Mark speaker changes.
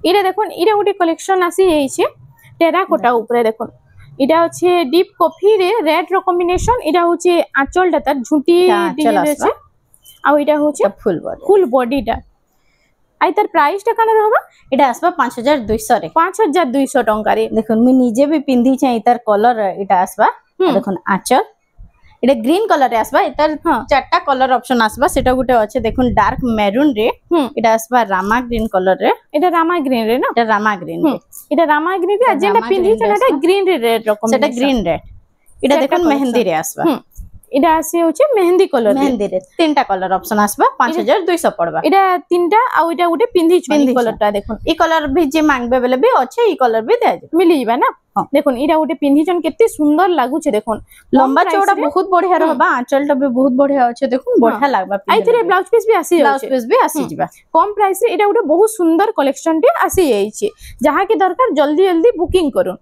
Speaker 1: এটা দেখুন এটা গোটে কলেকশন আসি যাইছে টেরাকোটা উপরে দেখুন এটা হচ্ছে ডিপ কফি রে রেড র কম্বিনেশন এটা হচ্ছে আঁচলটা তার ঝুঁটি ডিজাইন রয়েছে আর এটা হচ্ছে ফুল বডিটা আই তার প্রাইসটা কানা রহবা
Speaker 2: এটা আসবা 5200 রে
Speaker 1: 5200 টঙ্কা রে
Speaker 2: দেখুন আমি নিজে भी পিন্ধি চাই তার কলর এটা আসবা দেখুন আঁচল এটা গ্রিন কলর রে আসবা এটার চারটা কলর অপশন আসবা সেটা গুটে আছে দেখুন ডার্ক মেরুন রে এটা আসবা রামা গ্রিন কলর রে
Speaker 1: এটা রামা গ্রিন রে না
Speaker 2: এটা রামা গ্রিন রে
Speaker 1: এটা রামা গ্রিন রে যেটা পিন্ধিছেন এটা গ্রিন রেড রকম
Speaker 2: সেটা গ্রিন রেড এটা দেখুন মেহেন্দি রে আসবা
Speaker 1: এটা আসে হচ্ছে মেহেন্দি কলর
Speaker 2: মেহেন্দি রে তিনটা কলর অপশন আসবা 5200 পড়বা
Speaker 1: এটা তিনটা আর ওইটা গুটে পিন্ধিছেন কলরটা দেখুন
Speaker 2: এই কলর भी যে মাংবে বেলে भी আছে এই কলর भी দেয়
Speaker 1: মিলি যাবে না দেখুন এটা গুটে পিন্ধিছেন কেতে সুন্দর লাগুছে দেখুন
Speaker 2: লম্বা চওড়া বহুত বঢ়িয়া रहबा আঁচলটা भी বহুত বঢ়িয়া আছে দেখুন বঢ়িয়া লাগবা
Speaker 1: আইতরে ব্লাউজ পিস भी আসি
Speaker 2: ব্লাউজ পিস भी আসি ଯିବା
Speaker 1: কম প্রাইস রে এটা গুটে বহুত সুন্দর কালেকশন টি আসি যাইছে যাহা কি দরকার জলদি জলদি বুকিং করুন।